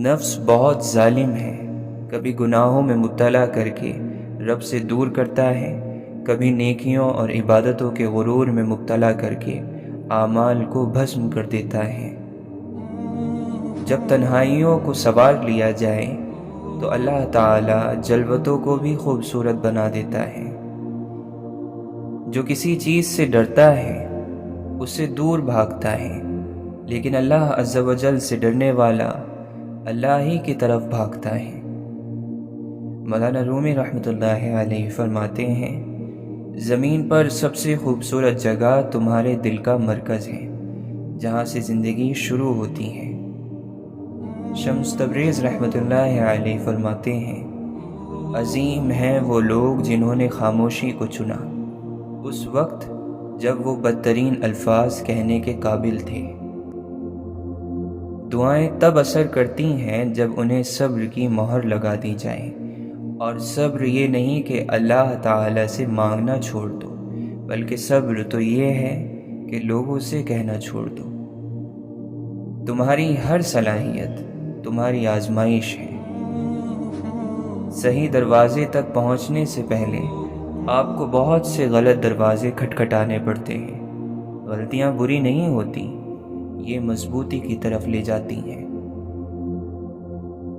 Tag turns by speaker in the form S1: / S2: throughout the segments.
S1: نفس بہت ظالم ہے، کبھی گناہوں میں مبتلا کر کے رب سے دور کرتا ہے، کبھی نیکیوں اور عبادتوں کے غرور میں مبتلا کر کے اعمال کو بھسم کر دیتا ہے۔ جب تنہائیوں کو سنوار لیا جائے تو اللہ تعالیٰ جلوتوں کو بھی خوبصورت بنا دیتا ہے۔ جو کسی چیز سے ڈرتا ہے اس سے دور بھاگتا ہے، لیکن اللہ عز و جل سے ڈرنے والا اللہ ہی کی طرف بھاگتا ہے۔ مولانا رومی رحمۃ اللہ علیہ فرماتے ہیں، زمین پر سب سے خوبصورت جگہ تمہارے دل کا مرکز ہے، جہاں سے زندگی شروع ہوتی ہے۔ شمس تبریز رحمۃ اللہ علیہ فرماتے ہیں، عظیم ہیں وہ لوگ جنہوں نے خاموشی کو چنا اس وقت جب وہ بدترین الفاظ کہنے کے قابل تھے۔ دعائیں تب اثر کرتی ہیں جب انہیں صبر کی مہر لگا دی جائے، اور صبر یہ نہیں کہ اللہ تعالی سے مانگنا چھوڑ دو، بلکہ صبر تو یہ ہے کہ لوگوں سے کہنا چھوڑ دو۔ تمہاری ہر صلاحیت تمہاری آزمائش ہے۔ صحیح دروازے تک پہنچنے سے پہلے آپ کو بہت سے غلط دروازے کھٹکھٹانے پڑتے ہیں۔ غلطیاں بری نہیں ہوتی، یہ مضبوطی کی طرف لے جاتی ہیں۔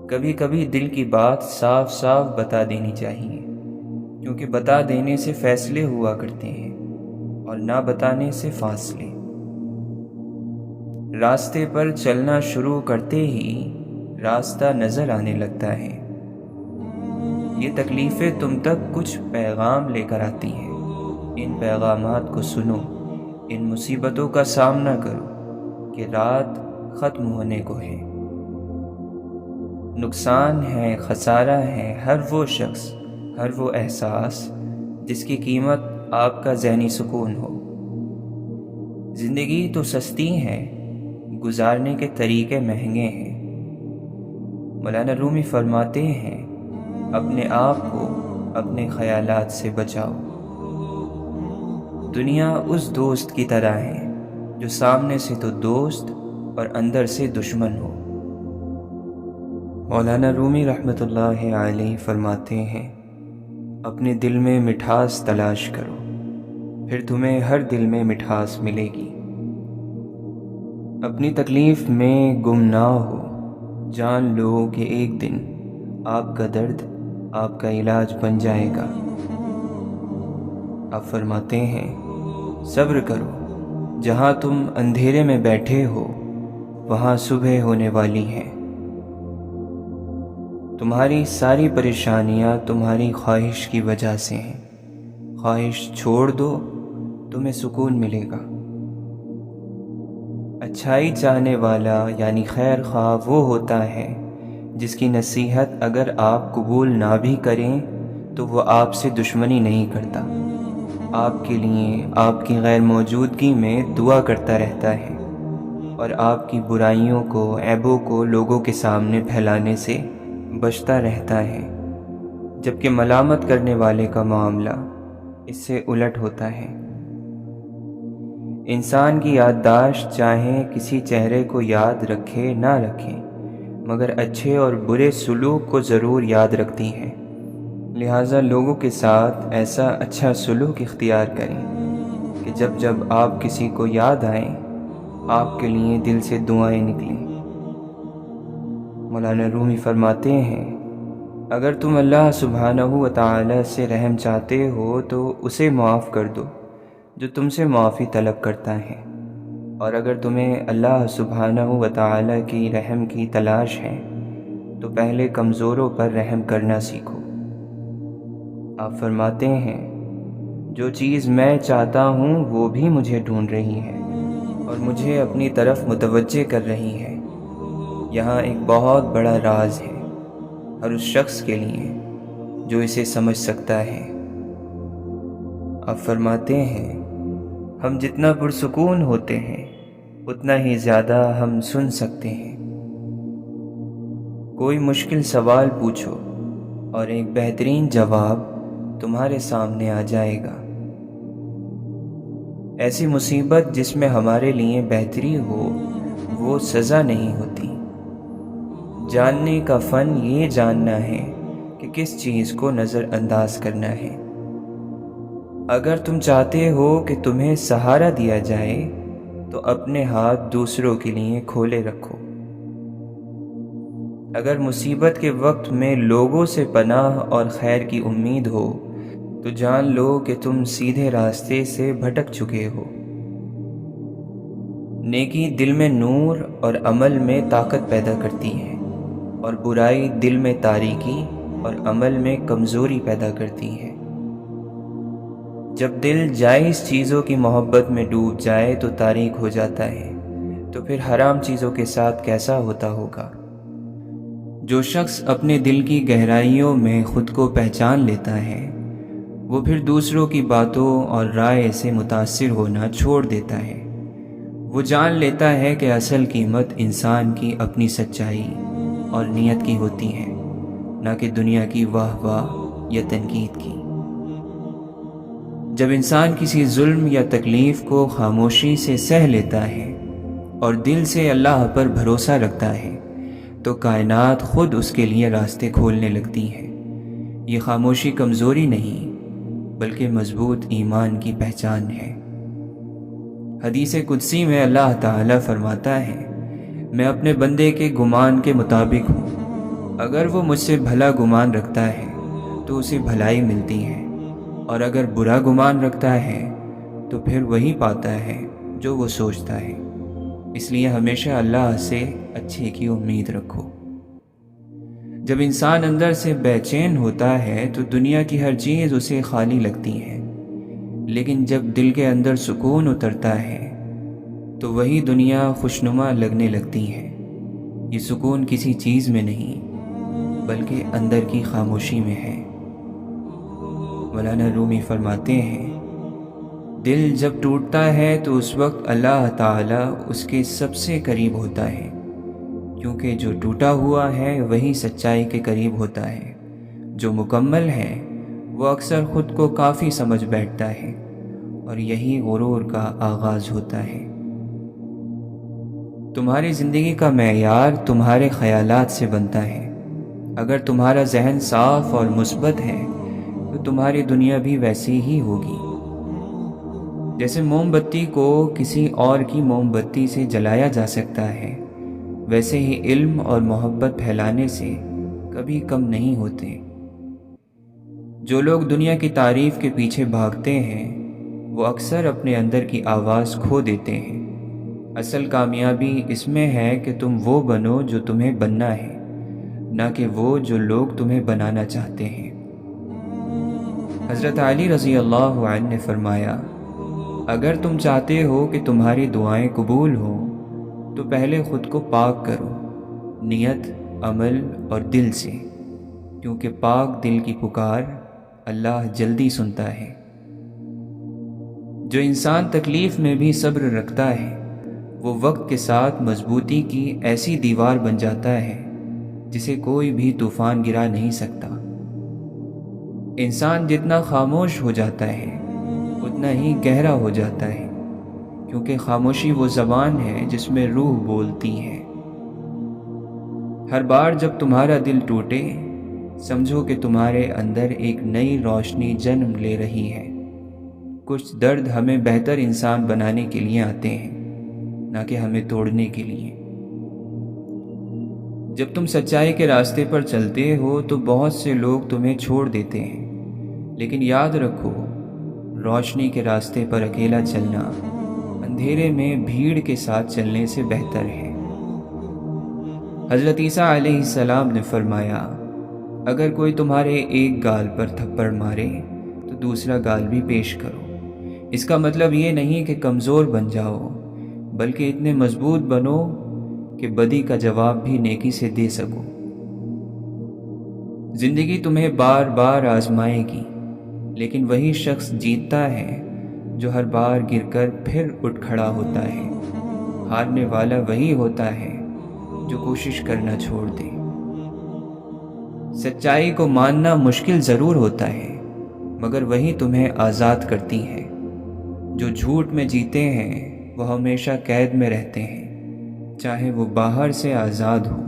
S1: کبھی کبھی دل کی بات صاف صاف بتا دینی چاہیے، کیونکہ بتا دینے سے فیصلے ہوا کرتے ہیں اور نہ بتانے سے فاصلے۔ راستے پر چلنا شروع کرتے ہی راستہ نظر آنے لگتا ہے۔ یہ تکلیفیں تم تک کچھ پیغام لے کر آتی ہیں، ان پیغامات کو سنو، ان مصیبتوں کا سامنا کرو کہ رات ختم ہونے کو ہے۔ نقصان ہے، خسارہ ہے ہر وہ شخص، ہر وہ احساس جس کی قیمت آپ کا ذہنی سکون ہو۔ زندگی تو سستی ہے، گزارنے کے طریقے مہنگے ہیں۔ مولانا رومی فرماتے ہیں، اپنے آپ کو اپنے خیالات سے بچاؤ۔ دنیا اس دوست کی طرح ہے جو سامنے سے تو دوست اور اندر سے دشمن ہو۔ مولانا رومی رحمۃ اللہ علیہ فرماتے ہیں، اپنے دل میں مٹھاس تلاش کرو، پھر تمہیں ہر دل میں مٹھاس ملے گی۔ اپنی تکلیف میں گم نہ ہو، جان لو کہ ایک دن آپ کا درد آپ کا علاج بن جائے گا۔ آپ فرماتے ہیں، صبر کرو، جہاں تم اندھیرے میں بیٹھے ہو وہاں صبح ہونے والی ہے۔ تمہاری ساری پریشانیاں تمہاری خواہش کی وجہ سے ہیں، خواہش چھوڑ دو، تمہیں سکون ملے گا۔ اچھائی چاہنے والا یعنی خیر خواہ وہ ہوتا ہے جس کی نصیحت اگر آپ قبول نہ بھی کریں تو وہ آپ سے دشمنی نہیں کرتا، آپ کے لیے آپ کی غیر موجودگی میں دعا کرتا رہتا ہے، اور آپ کی برائیوں کو، عیبوں کو لوگوں کے سامنے پھیلانے سے بچتا رہتا ہے، جبکہ ملامت کرنے والے کا معاملہ اس سے الٹ ہوتا ہے۔ انسان کی یادداشت چاہے کسی چہرے کو یاد رکھے نہ رکھے، مگر اچھے اور برے سلوک کو ضرور یاد رکھتی ہے، لہٰذا لوگوں کے ساتھ ایسا اچھا سلوک اختیار کریں کہ جب جب آپ کسی کو یاد آئیں آپ کے لیے دل سے دعائیں نکلیں۔ مولانا رومی فرماتے ہیں، اگر تم اللہ سبحانہ و تعالی سے رحم چاہتے ہو تو اسے معاف کر دو جو تم سے معافی طلب کرتا ہے، اور اگر تمہیں اللہ سبحانہ و تعالی کی رحم کی تلاش ہے تو پہلے کمزوروں پر رحم کرنا سیکھو۔ آپ فرماتے ہیں، جو چیز میں چاہتا ہوں وہ بھی مجھے ڈھونڈ رہی ہے اور مجھے اپنی طرف متوجہ کر رہی ہے۔ یہاں ایک بہت بڑا راز ہے ہر اس شخص کے لیے جو اسے سمجھ سکتا ہے۔ آپ فرماتے ہیں، ہم جتنا پرسکون ہوتے ہیں اتنا ہی زیادہ ہم سن سکتے ہیں۔ کوئی مشکل سوال پوچھو اور ایک بہترین جواب تمہارے سامنے آ جائے گا۔ ایسی مصیبت جس میں ہمارے لیے بہتری ہو وہ سزا نہیں ہوتی۔ جاننے کا فن یہ جاننا ہے کہ کس چیز کو نظر انداز کرنا ہے۔ اگر تم چاہتے ہو کہ تمہیں سہارا دیا جائے تو اپنے ہاتھ دوسروں کے لیے کھولے رکھو۔ اگر مصیبت کے وقت میں لوگوں سے پناہ اور خیر کی امید ہو تو جان لو کہ تم سیدھے راستے سے بھٹک چکے ہو۔ نیکی دل میں نور اور عمل میں طاقت پیدا کرتی ہے، اور برائی دل میں تاریکی اور عمل میں کمزوری پیدا کرتی ہے۔ جب دل جائز چیزوں کی محبت میں ڈوب جائے تو تاریک ہو جاتا ہے، تو پھر حرام چیزوں کے ساتھ کیسا ہوتا ہوگا؟ جو شخص اپنے دل کی گہرائیوں میں خود کو پہچان لیتا ہے وہ پھر دوسروں کی باتوں اور رائے سے متاثر ہونا چھوڑ دیتا ہے۔ وہ جان لیتا ہے کہ اصل قیمت انسان کی اپنی سچائی اور نیت کی ہوتی ہے، نہ کہ دنیا کی واہ واہ یا تنقید کی۔ جب انسان کسی ظلم یا تکلیف کو خاموشی سے سہ لیتا ہے اور دل سے اللہ پر بھروسہ رکھتا ہے تو کائنات خود اس کے لیے راستے کھولنے لگتی ہے۔ یہ خاموشی کمزوری نہیں بلکہ مضبوط ایمان کی پہچان ہے۔ حدیث قدسی میں اللہ تعالیٰ فرماتا ہے، میں اپنے بندے کے گمان کے مطابق ہوں، اگر وہ مجھ سے بھلا گمان رکھتا ہے تو اسے بھلائی ملتی ہے، اور اگر برا گمان رکھتا ہے تو پھر وہی پاتا ہے جو وہ سوچتا ہے۔ اس لیے ہمیشہ اللہ سے اچھے کی امید رکھو۔ جب انسان اندر سے بے چین ہوتا ہے تو دنیا کی ہر چیز اسے خالی لگتی ہے، لیکن جب دل کے اندر سکون اترتا ہے تو وہی دنیا خوشنما لگنے لگتی ہے۔ یہ سکون کسی چیز میں نہیں بلکہ اندر کی خاموشی میں ہے۔ مولانا رومی فرماتے ہیں، دل جب ٹوٹتا ہے تو اس وقت اللہ تعالیٰ اس کے سب سے قریب ہوتا ہے، کیونکہ جو ٹوٹا ہوا ہے وہی سچائی کے قریب ہوتا ہے۔ جو مکمل ہے وہ اکثر خود کو کافی سمجھ بیٹھتا ہے، اور یہی غرور کا آغاز ہوتا ہے۔ تمہاری زندگی کا معیار تمہارے خیالات سے بنتا ہے۔ اگر تمہارا ذہن صاف اور مثبت ہے تو تمہاری دنیا بھی ویسی ہی ہوگی۔ جیسے موم بتی کو کسی اور کی موم بتی سے جلایا جا سکتا ہے، ویسے ہی علم اور محبت پھیلانے سے کبھی کم نہیں ہوتے۔ جو لوگ دنیا کی تعریف کے پیچھے بھاگتے ہیں وہ اکثر اپنے اندر کی آواز کھو دیتے ہیں۔ اصل کامیابی اس میں ہے کہ تم وہ بنو جو تمہیں بننا ہے، نہ کہ وہ جو لوگ تمہیں بنانا چاہتے ہیں۔ حضرت علی رضی اللہ عنہ نے فرمایا، اگر تم چاہتے ہو کہ تمہاری دعائیں قبول ہوں تو پہلے خود کو پاک کرو، نیت، عمل اور دل سے، کیونکہ پاک دل کی پکار اللہ جلدی سنتا ہے۔ جو انسان تکلیف میں بھی صبر رکھتا ہے وہ وقت کے ساتھ مضبوطی کی ایسی دیوار بن جاتا ہے جسے کوئی بھی طوفان گرا نہیں سکتا۔ انسان جتنا خاموش ہو جاتا ہے اتنا ہی گہرا ہو جاتا ہے، کیونکہ خاموشی وہ زبان ہے جس میں روح بولتی ہے۔ ہر بار جب تمہارا دل ٹوٹے سمجھو کہ تمہارے اندر ایک نئی روشنی جنم لے رہی ہے۔ کچھ درد ہمیں بہتر انسان بنانے کے لیے آتے ہیں، نہ کہ ہمیں توڑنے کے لیے۔ جب تم سچائی کے راستے پر چلتے ہو تو بہت سے لوگ تمہیں چھوڑ دیتے ہیں، لیکن یاد رکھو، روشنی کے راستے پر اکیلا چلنا اندھیرے میں بھیڑ کے ساتھ چلنے سے بہتر ہے۔ حضرت عیسیٰ علیہ السلام نے فرمایا، اگر کوئی تمہارے ایک گال پر تھپڑ مارے تو دوسرا گال بھی پیش کرو۔ اس کا مطلب یہ نہیں کہ کمزور بن جاؤ، بلکہ اتنے مضبوط بنو کہ بدی کا جواب بھی نیکی سے دے سکو۔ زندگی تمہیں بار بار آزمائے گی، لیکن وہی شخص جیتتا ہے جو ہر بار گر کر پھر اٹھ کھڑا ہوتا ہے۔ ہارنے والا وہی ہوتا ہے جو کوشش کرنا چھوڑ دے۔ سچائی کو ماننا مشکل ضرور ہوتا ہے، مگر وہی تمہیں آزاد کرتی ہے۔ جو جھوٹ میں جیتے ہیں وہ ہمیشہ قید میں رہتے ہیں، چاہے وہ باہر سے آزاد ہو۔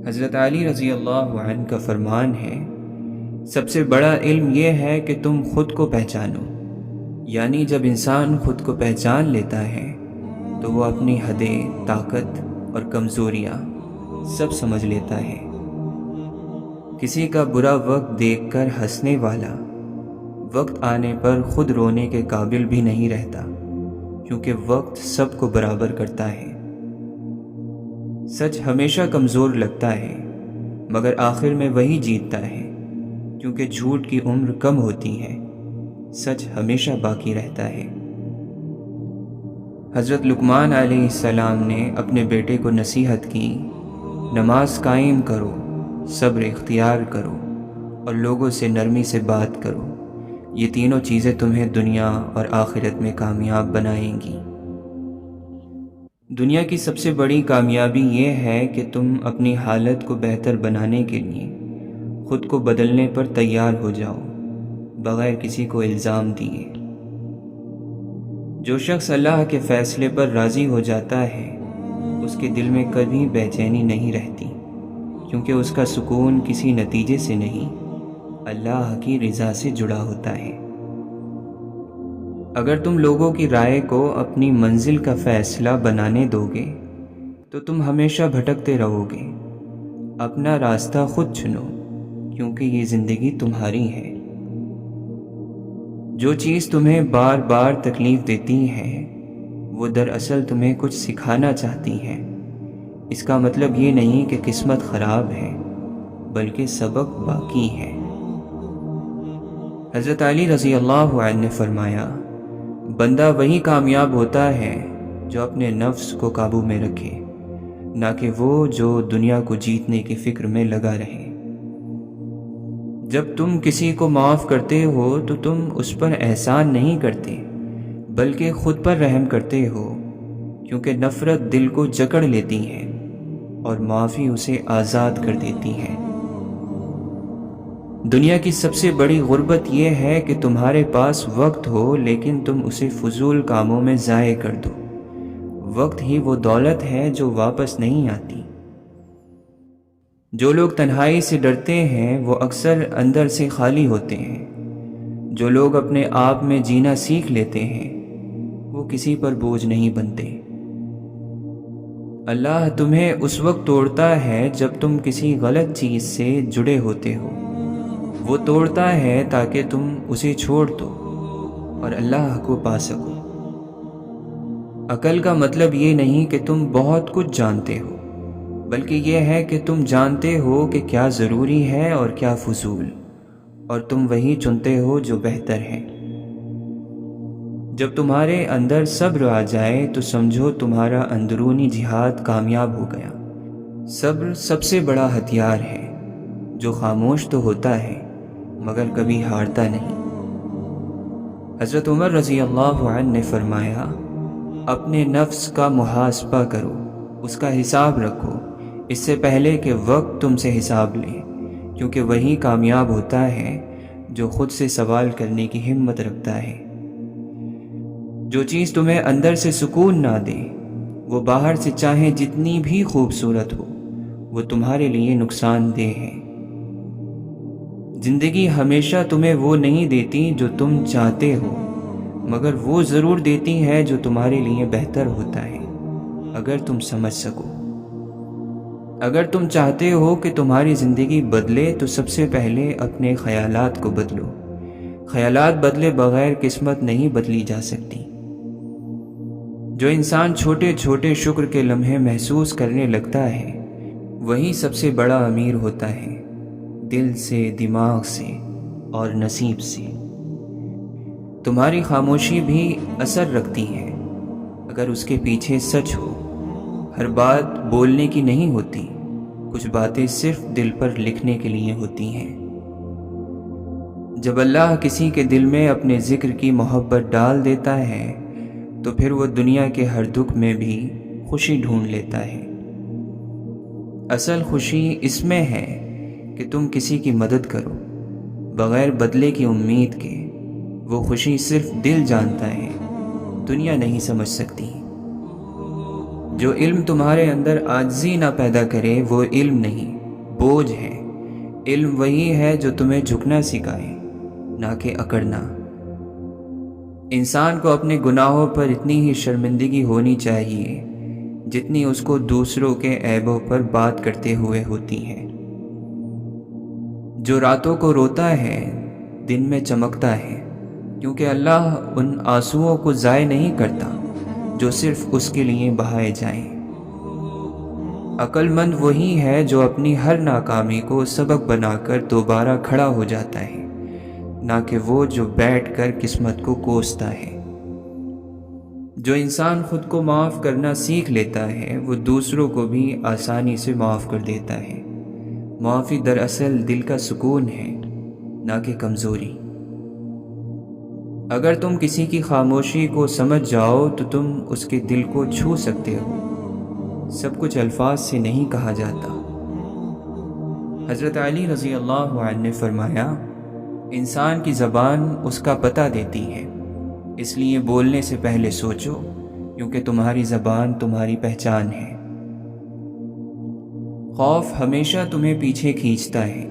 S1: حضرت علی رضی اللہ عنہ کا فرمان ہے، سب سے بڑا علم یہ ہے کہ تم خود کو پہچانو، یعنی جب انسان خود کو پہچان لیتا ہے تو وہ اپنی حدیں، طاقت اور کمزوریاں سب سمجھ لیتا ہے۔ کسی کا برا وقت دیکھ کر ہنسنے والا وقت آنے پر خود رونے کے قابل بھی نہیں رہتا، کیونکہ وقت سب کو برابر کرتا ہے۔ سچ ہمیشہ کمزور لگتا ہے، مگر آخر میں وہی جیتتا ہے، کیونکہ جھوٹ کی عمر کم ہوتی ہے، سچ ہمیشہ باقی رہتا ہے۔ حضرت لقمان علیہ السلام نے اپنے بیٹے کو نصیحت کی، نماز قائم کرو، صبر اختیار کرو اور لوگوں سے نرمی سے بات کرو، یہ تینوں چیزیں تمہیں دنیا اور آخرت میں کامیاب بنائیں گی۔ دنیا کی سب سے بڑی کامیابی یہ ہے کہ تم اپنی حالت کو بہتر بنانے کے لیے خود کو بدلنے پر تیار ہو جاؤ، بغیر کسی کو الزام دیے۔ جو شخص اللہ کے فیصلے پر راضی ہو جاتا ہے، اس کے دل میں کبھی بے چینی نہیں رہتی، کیونکہ اس کا سکون کسی نتیجے سے نہیں، اللہ کی رضا سے جڑا ہوتا ہے۔ اگر تم لوگوں کی رائے کو اپنی منزل کا فیصلہ بنانے دو گے تو تم ہمیشہ بھٹکتے رہو گے۔ اپنا راستہ خود چنو، کیونکہ یہ زندگی تمہاری ہے۔ جو چیز تمہیں بار بار تکلیف دیتی ہے وہ دراصل تمہیں کچھ سکھانا چاہتی ہے۔ اس کا مطلب یہ نہیں کہ قسمت خراب ہے، بلکہ سبق باقی ہے۔ حضرت علی رضی اللہ عنہ نے فرمایا، بندہ وہی کامیاب ہوتا ہے جو اپنے نفس کو قابو میں رکھے، نہ کہ وہ جو دنیا کو جیتنے کی فکر میں لگا رہے۔ جب تم کسی کو معاف کرتے ہو تو تم اس پر احسان نہیں کرتے، بلکہ خود پر رحم کرتے ہو، کیونکہ نفرت دل کو جکڑ لیتی ہے اور معافی اسے آزاد کر دیتی ہے۔ دنیا کی سب سے بڑی غربت یہ ہے کہ تمہارے پاس وقت ہو لیکن تم اسے فضول کاموں میں ضائع کر دو۔ وقت ہی وہ دولت ہے جو واپس نہیں آتی۔ جو لوگ تنہائی سے ڈرتے ہیں وہ اکثر اندر سے خالی ہوتے ہیں۔ جو لوگ اپنے آپ میں جینا سیکھ لیتے ہیں وہ کسی پر بوجھ نہیں بنتے۔ اللہ تمہیں اس وقت توڑتا ہے جب تم کسی غلط چیز سے جڑے ہوتے ہو۔ وہ توڑتا ہے تاکہ تم اسے چھوڑ دو اور اللہ کو پا سکو۔ عقل کا مطلب یہ نہیں کہ تم بہت کچھ جانتے ہو، بلکہ یہ ہے کہ تم جانتے ہو کہ کیا ضروری ہے اور کیا فضول، اور تم وہی چنتے ہو جو بہتر ہے۔ جب تمہارے اندر صبر آ جائے تو سمجھو تمہارا اندرونی جہاد کامیاب ہو گیا۔ صبر سب سے بڑا ہتھیار ہے، جو خاموش تو ہوتا ہے مگر کبھی ہارتا نہیں۔ حضرت عمر رضی اللہ عنہ نے فرمایا، اپنے نفس کا محاسبہ کرو، اس کا حساب رکھو، اس سے پہلے کہ وقت تم سے حساب لے، کیونکہ وہی کامیاب ہوتا ہے جو خود سے سوال کرنے کی ہمت رکھتا ہے۔ جو چیز تمہیں اندر سے سکون نہ دے، وہ باہر سے چاہے جتنی بھی خوبصورت ہو، وہ تمہارے لیے نقصان دہ ہے۔ زندگی ہمیشہ تمہیں وہ نہیں دیتی جو تم چاہتے ہو، مگر وہ ضرور دیتی ہے جو تمہارے لیے بہتر ہوتا ہے، اگر تم سمجھ سکو۔ اگر تم چاہتے ہو کہ تمہاری زندگی بدلے تو سب سے پہلے اپنے خیالات کو بدلو۔ خیالات بدلے بغیر قسمت نہیں بدلی جا سکتی۔ جو انسان چھوٹے چھوٹے شکر کے لمحے محسوس کرنے لگتا ہے وہی سب سے بڑا امیر ہوتا ہے، دل سے، دماغ سے اور نصیب سے۔ تمہاری خاموشی بھی اثر رکھتی ہے اگر اس کے پیچھے سچ ہو۔ ہر بات بولنے کی نہیں ہوتی، کچھ باتیں صرف دل پر لکھنے کے لیے ہوتی ہیں۔ جب اللہ کسی کے دل میں اپنے ذکر کی محبت ڈال دیتا ہے تو پھر وہ دنیا کے ہر دکھ میں بھی خوشی ڈھونڈ لیتا ہے۔ اصل خوشی اس میں ہے کہ تم کسی کی مدد کرو بغیر بدلے کی امید کے۔ وہ خوشی صرف دل جانتا ہے، دنیا نہیں سمجھ سکتی۔ جو علم تمہارے اندر عاجزی نہ پیدا کرے وہ علم نہیں، بوجھ ہے۔ علم وہی ہے جو تمہیں جھکنا سکھائے، نہ کہ اکڑنا۔ انسان کو اپنے گناہوں پر اتنی ہی شرمندگی ہونی چاہیے جتنی اس کو دوسروں کے عیبوں پر بات کرتے ہوئے ہوتی ہے۔ جو راتوں کو روتا ہے دن میں چمکتا ہے، کیونکہ اللہ ان آنسوؤں کو ضائع نہیں کرتا جو صرف اس کے لیے بہائے جائیں۔ عقل مند وہی ہے جو اپنی ہر ناکامی کو سبق بنا کر دوبارہ کھڑا ہو جاتا ہے، نہ کہ وہ جو بیٹھ کر قسمت کو کوستا ہے۔ جو انسان خود کو معاف کرنا سیکھ لیتا ہے وہ دوسروں کو بھی آسانی سے معاف کر دیتا ہے۔ معافی دراصل دل کا سکون ہے، نہ کہ کمزوری۔ اگر تم کسی کی خاموشی کو سمجھ جاؤ تو تم اس کے دل کو چھو سکتے ہو۔ سب کچھ الفاظ سے نہیں کہا جاتا۔ حضرت علی رضی اللہ عنہ نے فرمایا، انسان کی زبان اس کا پتہ دیتی ہے، اس لیے بولنے سے پہلے سوچو، کیونکہ تمہاری زبان تمہاری پہچان ہے۔ خوف ہمیشہ تمہیں پیچھے کھینچتا ہے،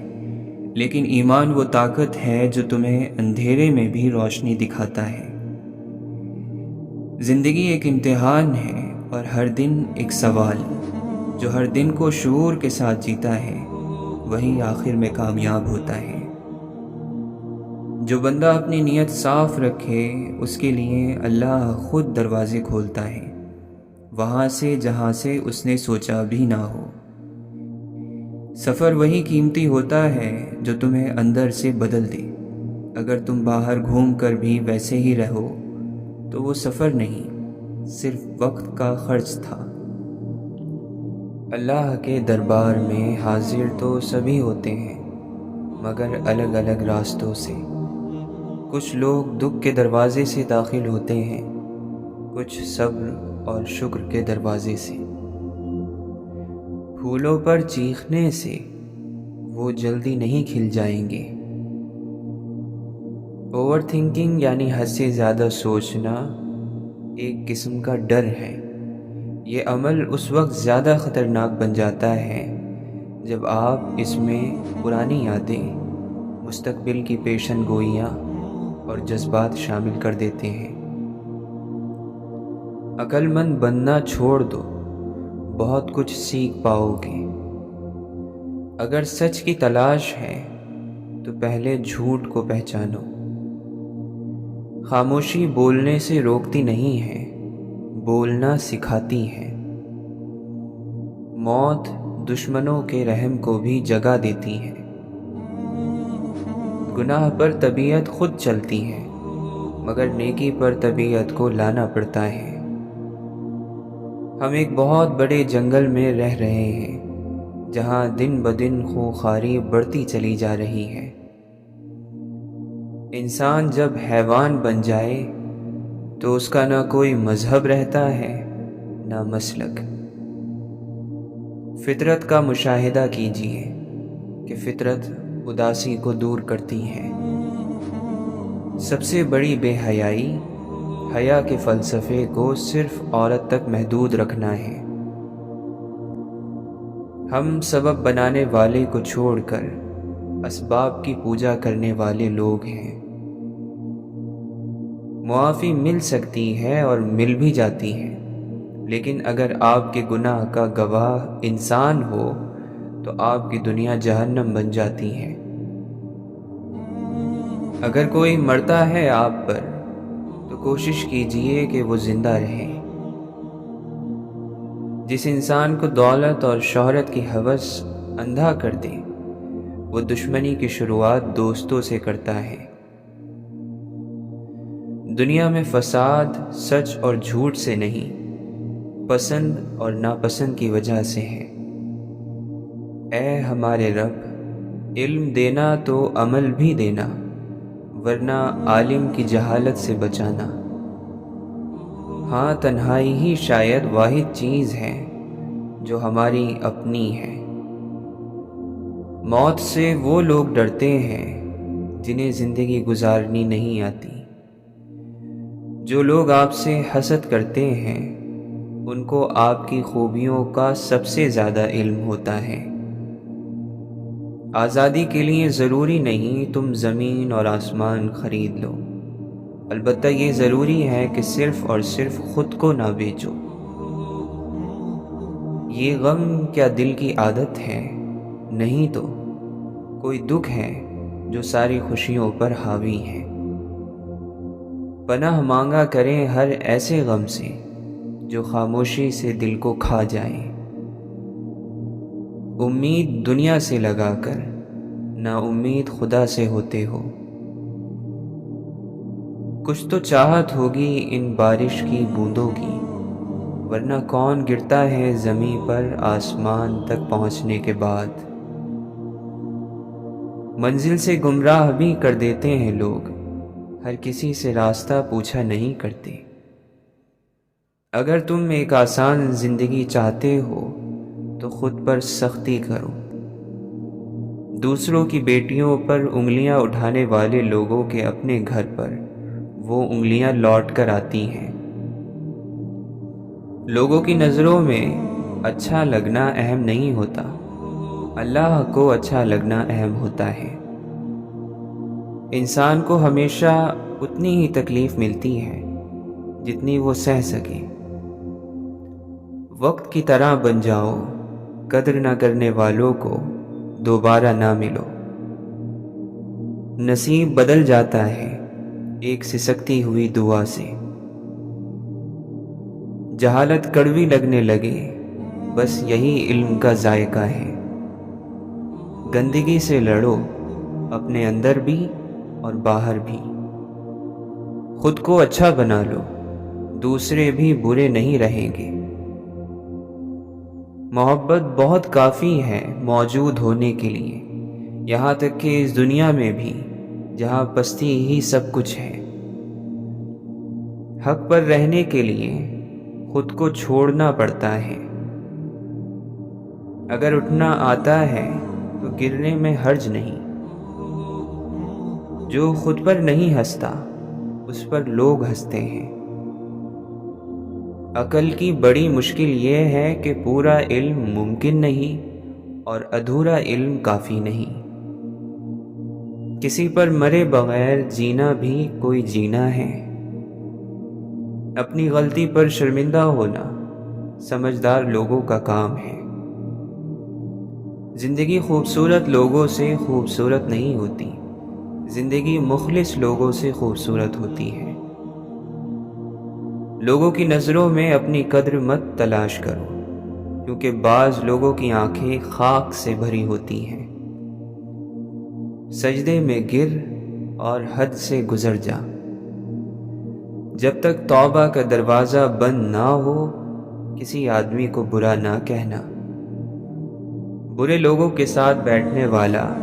S1: لیکن ایمان وہ طاقت ہے جو تمہیں اندھیرے میں بھی روشنی دکھاتا ہے۔ زندگی ایک امتحان ہے اور ہر دن ایک سوال۔ جو ہر دن کو شعور کے ساتھ جیتا ہے وہی آخر میں کامیاب ہوتا ہے۔ جو بندہ اپنی نیت صاف رکھے اس کے لیے اللہ خود دروازے کھولتا ہے، وہاں سے جہاں سے اس نے سوچا بھی نہ ہو۔ سفر وہی قیمتی ہوتا ہے جو تمہیں اندر سے بدل دے۔ اگر تم باہر گھوم کر بھی ویسے ہی رہو تو وہ سفر نہیں، صرف وقت کا خرچ تھا۔ اللہ کے دربار میں حاضر تو سبھی ہوتے ہیں، مگر الگ الگ راستوں سے۔ کچھ لوگ دکھ کے دروازے سے داخل ہوتے ہیں، کچھ صبر اور شکر کے دروازے سے۔ پھولوں پر چیخنے سے وہ جلدی نہیں کھل جائیں گے۔ اوور تھنکنگ یعنی حد سے زیادہ سوچنا ایک قسم کا ڈر ہے۔ یہ عمل اس وقت زیادہ خطرناک بن جاتا ہے جب آپ اس میں پرانی یادیں، مستقبل کی پیشن گوئیاں اور جذبات شامل کر دیتے ہیں۔ عقل مند بننا چھوڑ دو، بہت کچھ سیکھ پاؤ گے۔ اگر سچ کی تلاش ہے تو پہلے جھوٹ کو پہچانو۔ خاموشی بولنے سے روکتی نہیں ہے، بولنا سکھاتی ہے۔ موت دشمنوں کے رحم کو بھی جگہ دیتی ہے۔ گناہ پر طبیعت خود چلتی ہے، مگر نیکی پر طبیعت کو لانا پڑتا ہے۔ ہم ایک بہت بڑے جنگل میں رہ رہے ہیں جہاں دن بدن خونخواری بڑھتی چلی جا رہی ہے۔ انسان جب حیوان بن جائے تو اس کا نہ کوئی مذہب رہتا ہے نہ مسلک۔ فطرت کا مشاہدہ کیجیے کہ فطرت اداسی کو دور کرتی ہے۔ سب سے بڑی بے حیائی حیا کے فلسفے کو صرف عورت تک محدود رکھنا ہے۔ ہم سبب بنانے والے کو چھوڑ کر اسباب کی پوجا کرنے والے لوگ ہیں۔ معافی مل سکتی ہے اور مل بھی جاتی ہے، لیکن اگر آپ کے گناہ کا گواہ انسان ہو تو آپ کی دنیا جہنم بن جاتی ہے۔ اگر کوئی مرتا ہے آپ پر تو کوشش کیجئے کہ وہ زندہ رہے۔ جس انسان کو دولت اور شہرت کی ہوس اندھا کر دے وہ دشمنی کی شروعات دوستوں سے کرتا ہے۔ دنیا میں فساد سچ اور جھوٹ سے نہیں، پسند اور ناپسند کی وجہ سے ہے۔ اے ہمارے رب، علم دینا تو عمل بھی دینا، ورنہ عالم کی جہالت سے بچانا۔ ہاں، تنہائی ہی شاید واحد چیز ہے جو ہماری اپنی ہے۔ موت سے وہ لوگ ڈرتے ہیں جنہیں زندگی گزارنی نہیں آتی۔ جو لوگ آپ سے حسد کرتے ہیں ان کو آپ کی خوبیوں کا سب سے زیادہ علم ہوتا ہے۔ آزادی کے لیے ضروری نہیں تم زمین اور آسمان خرید لو، البتہ یہ ضروری ہے کہ صرف اور صرف خود کو نہ بیچو۔ یہ غم کیا دل کی عادت ہے؟ نہیں تو کوئی دکھ ہے جو ساری خوشیوں پر حاوی ہے۔ پناہ مانگا کریں ہر ایسے غم سے جو خاموشی سے دل کو کھا جائے۔ امید دنیا سے لگا کر نا امید خدا سے ہوتے ہو۔ کچھ تو چاہت ہوگی ان بارش کی بوندوں کی، ورنہ کون گرتا ہے زمیں پر آسمان تک پہنچنے کے بعد۔ منزل سے گمراہ بھی کر دیتے ہیں لوگ، ہر کسی سے راستہ پوچھا نہیں کرتے۔ اگر تم ایک آسان زندگی چاہتے ہو تو خود پر سختی کرو۔ دوسروں کی بیٹیوں پر انگلیاں اٹھانے والے لوگوں کے اپنے گھر پر وہ انگلیاں لوٹ کر آتی ہیں۔ لوگوں کی نظروں میں اچھا لگنا اہم نہیں ہوتا، اللہ کو اچھا لگنا اہم ہوتا ہے۔ انسان کو ہمیشہ اتنی ہی تکلیف ملتی ہے جتنی وہ سہ سکے۔ وقت کی طرح بن جاؤ، قدر نہ کرنے والوں کو دوبارہ نہ ملو۔ نصیب بدل جاتا ہے ایک سسکتی ہوئی دعا سے۔ جہالت کڑوی لگنے لگے بس یہی علم کا ذائقہ ہے۔ گندگی سے لڑو، اپنے اندر بھی اور باہر بھی۔ خود کو اچھا بنا لو، دوسرے بھی برے نہیں رہیں گے۔ محبت بہت کافی ہے موجود ہونے کے لیے، یہاں تک کہ اس دنیا میں بھی جہاں پستی ہی سب کچھ ہے۔ حق پر رہنے کے لیے خود کو چھوڑنا پڑتا ہے۔ اگر اٹھنا آتا ہے تو گرنے میں حرج نہیں۔ جو خود پر نہیں ہنستا اس پر لوگ ہنستے ہیں۔ عقل کی بڑی مشکل یہ ہے کہ پورا علم ممکن نہیں اور ادھورا علم کافی نہیں۔ کسی پر مرے بغیر جینا بھی کوئی جینا ہے۔ اپنی غلطی پر شرمندہ ہونا سمجھدار لوگوں کا کام ہے۔ زندگی خوبصورت لوگوں سے خوبصورت نہیں ہوتی، زندگی مخلص لوگوں سے خوبصورت ہوتی ہے۔ لوگوں کی نظروں میں اپنی قدر مت تلاش کرو، کیونکہ بعض لوگوں کی آنکھیں خاک سے بھری ہوتی ہیں۔ سجدے میں گر اور حد سے گزر جا۔ جب تک توبہ کا دروازہ بند نہ ہو کسی آدمی کو برا نہ کہنا۔ برے لوگوں کے ساتھ بیٹھنے والا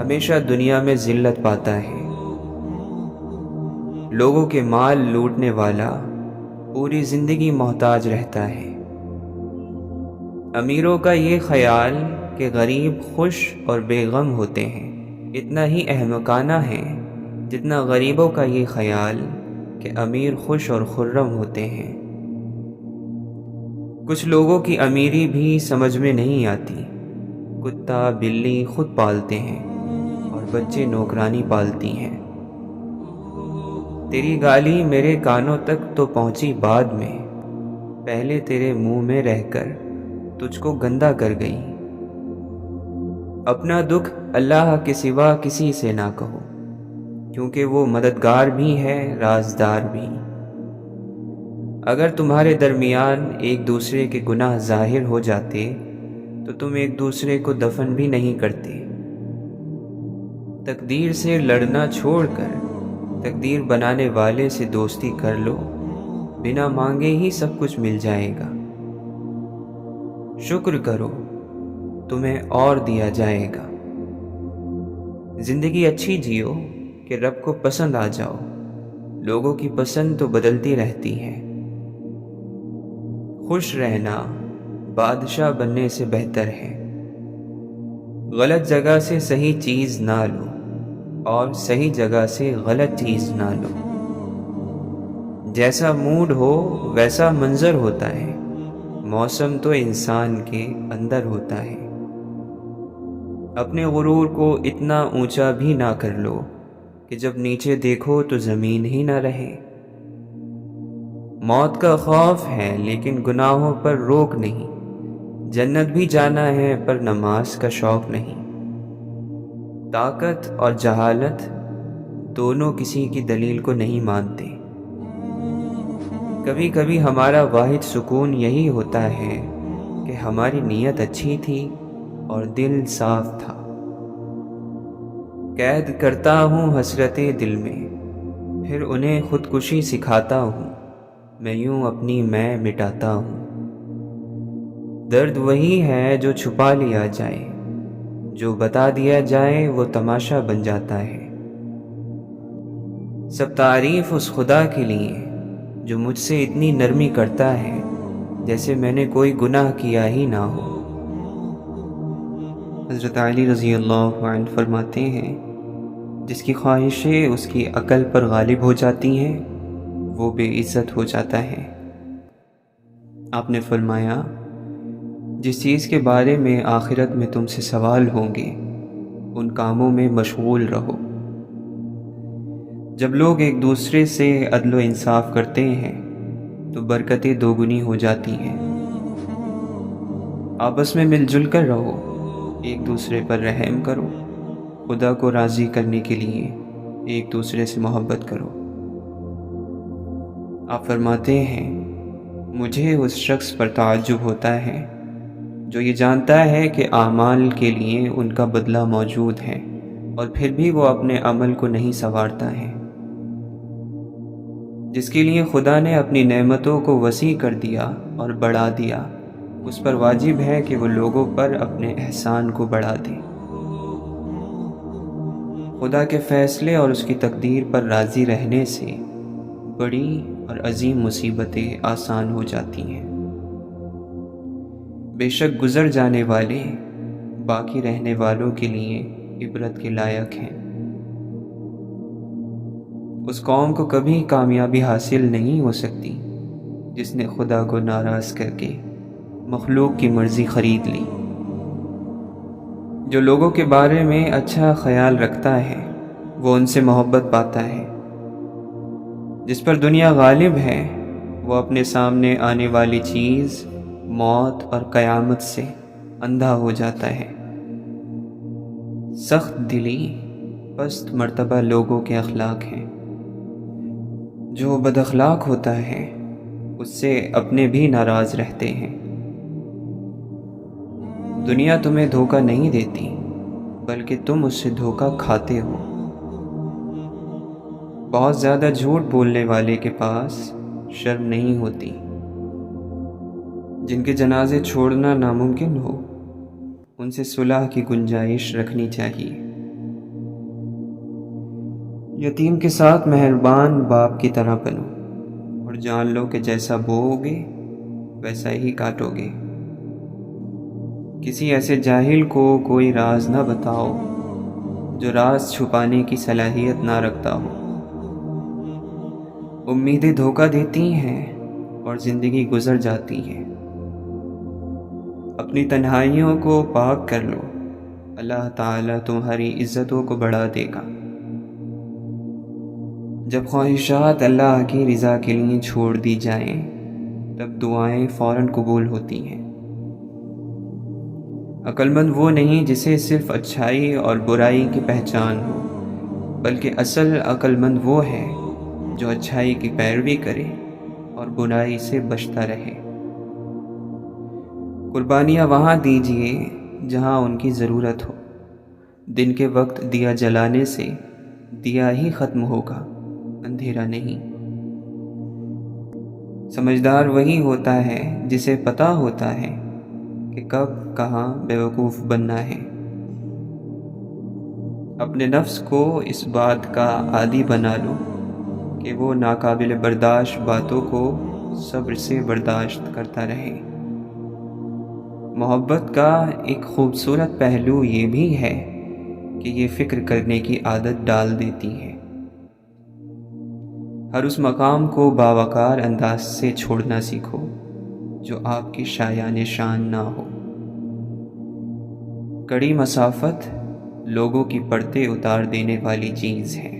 S1: ہمیشہ دنیا میں ذلت پاتا ہے۔ لوگوں کے مال لوٹنے والا پوری زندگی محتاج رہتا ہے۔ امیروں کا یہ خیال کہ غریب خوش اور بے غم ہوتے ہیں اتنا ہی احمقانہ ہے جتنا غریبوں کا یہ خیال کہ امیر خوش اور خرم ہوتے ہیں۔ کچھ لوگوں کی امیری بھی سمجھ میں نہیں آتی۔ کتا بلی خود پالتے ہیں اور بچے نوکرانی پالتی ہیں۔ تیری گالی میرے کانوں تک تو پہنچی بعد میں، پہلے تیرے منہ میں رہ کر تجھ کو گندا کر گئی۔ اپنا دکھ اللہ کے سوا کسی سے نہ کہو، کیونکہ وہ مددگار بھی ہے رازدار بھی۔ اگر تمہارے درمیان ایک دوسرے کے گناہ ظاہر ہو جاتے تو تم ایک دوسرے کو دفن بھی نہیں کرتے۔ تقدیر سے لڑنا چھوڑ کر تقدیر بنانے والے سے دوستی کر لو، بنا مانگے ہی سب کچھ مل جائے گا۔ شکر کرو، تمہیں اور دیا جائے گا۔ زندگی اچھی جیو کہ رب کو پسند آ جاؤ، لوگوں کی پسند تو بدلتی رہتی ہے۔ خوش رہنا بادشاہ بننے سے بہتر ہے۔ غلط جگہ سے صحیح چیز نہ لو اور صحیح جگہ سے غلط چیز نہ لو۔ جیسا موڈ ہو ویسا منظر ہوتا ہے، موسم تو انسان کے اندر ہوتا ہے۔ اپنے غرور کو اتنا اونچا بھی نہ کر لو کہ جب نیچے دیکھو تو زمین ہی نہ رہے۔ موت کا خوف ہے لیکن گناہوں پر روک نہیں، جنت بھی جانا ہے پر نماز کا شوق نہیں۔ طاقت اور جہالت دونوں کسی کی دلیل کو نہیں مانتے۔ کبھی کبھی ہمارا واحد سکون یہی ہوتا ہے کہ ہماری نیت اچھی تھی اور دل صاف تھا۔ قید کرتا ہوں حسرتیں دل میں، پھر انہیں خودکشی سکھاتا ہوں، میں یوں اپنی میں مٹاتا ہوں۔ درد وہی ہے جو چھپا لیا جائے، جو بتا دیا جائے وہ تماشا بن جاتا ہے۔ سب تعریف اس خدا کے لیے جو مجھ سے اتنی نرمی کرتا ہے، جیسے میں نے کوئی گناہ کیا ہی نہ ہو۔ حضرت علی رضی اللہ عنہ فرماتے ہیں، جس کی خواہشیں اس کی عقل پر غالب ہو جاتی ہیں وہ بے عزت ہو جاتا ہے۔ آپ نے فرمایا، جس چیز کے بارے میں آخرت میں تم سے سوال ہوں گے ان کاموں میں مشغول رہو۔ جب لوگ ایک دوسرے سے عدل و انصاف کرتے ہیں تو برکتیں دوگنی ہو جاتی ہیں۔ آپس میں مل جل کر رہو، ایک دوسرے پر رحم کرو، خدا کو راضی کرنے کے لیے ایک دوسرے سے محبت کرو۔ آپ فرماتے ہیں، مجھے اس شخص پر تعجب ہوتا ہے جو یہ جانتا ہے کہ اعمال کے لیے ان کا بدلہ موجود ہے اور پھر بھی وہ اپنے عمل کو نہیں سنوارتا ہے۔ جس کے لیے خدا نے اپنی نعمتوں کو وسیع کر دیا اور بڑھا دیا، اس پر واجب ہے کہ وہ لوگوں پر اپنے احسان کو بڑھا دے۔ خدا کے فیصلے اور اس کی تقدیر پر راضی رہنے سے بڑی اور عظیم مصیبتیں آسان ہو جاتی ہیں۔ بے شک گزر جانے والے باقی رہنے والوں کے لیے عبرت کے لائق ہیں۔ اس قوم کو کبھی کامیابی حاصل نہیں ہو سکتی جس نے خدا کو ناراض کر کے مخلوق کی مرضی خرید لی۔ جو لوگوں کے بارے میں اچھا خیال رکھتا ہے وہ ان سے محبت پاتا ہے۔ جس پر دنیا غالب ہے وہ اپنے سامنے آنے والی چیز، موت اور قیامت سے اندھا ہو جاتا ہے۔ سخت دلی پست مرتبہ لوگوں کے اخلاق ہیں۔ جو بد اخلاق ہوتا ہے اس سے اپنے بھی ناراض رہتے ہیں۔ دنیا تمہیں دھوکہ نہیں دیتی بلکہ تم اس سے دھوکہ کھاتے ہو۔ بہت زیادہ جھوٹ بولنے والے کے پاس شرم نہیں ہوتی۔ جن کے جنازے چھوڑنا ناممکن ہو ان سے صلح کی گنجائش رکھنی چاہیے۔ یتیم کے ساتھ مہربان باپ کی طرح بنو اور جان لو کہ جیسا بوؤ گے ویسا ہی کاٹو گے۔ کسی ایسے جاہل کو کوئی راز نہ بتاؤ جو راز چھپانے کی صلاحیت نہ رکھتا ہو۔ امیدیں دھوکہ دیتی ہیں اور زندگی گزر جاتی ہے۔ اپنی تنہائیوں کو پاک کر لو، اللہ تعالیٰ تمہاری عزتوں کو بڑھا دے گا۔ جب خواہشات اللہ کی رضا کے لیے چھوڑ دی جائیں تب دعائیں فوراً قبول ہوتی ہیں۔ عقل مند وہ نہیں جسے صرف اچھائی اور برائی کی پہچان ہو، بلکہ اصل عقل مند وہ ہے جو اچھائی کی پیروی کرے اور برائی سے بچتا رہے۔ قربانیاں وہاں دیجیے جہاں ان کی ضرورت ہو۔ دن کے وقت دیا جلانے سے دیا ہی ختم ہوگا، اندھیرا نہیں۔ سمجھدار وہی ہوتا ہے جسے پتہ ہوتا ہے کہ کب کہاں بیوقوف بننا ہے۔ اپنے نفس کو اس بات کا عادی بنا لو کہ وہ ناقابل برداشت باتوں کو صبر سے برداشت کرتا رہے۔ محبت کا ایک خوبصورت پہلو یہ بھی ہے کہ یہ فکر کرنے کی عادت ڈال دیتی ہے۔ ہر اس مقام کو باوقار انداز سے چھوڑنا سیکھو جو آپ کی شایان شان نہ ہو۔ کڑی مسافت لوگوں کی پردے اتار دینے والی چیز ہے۔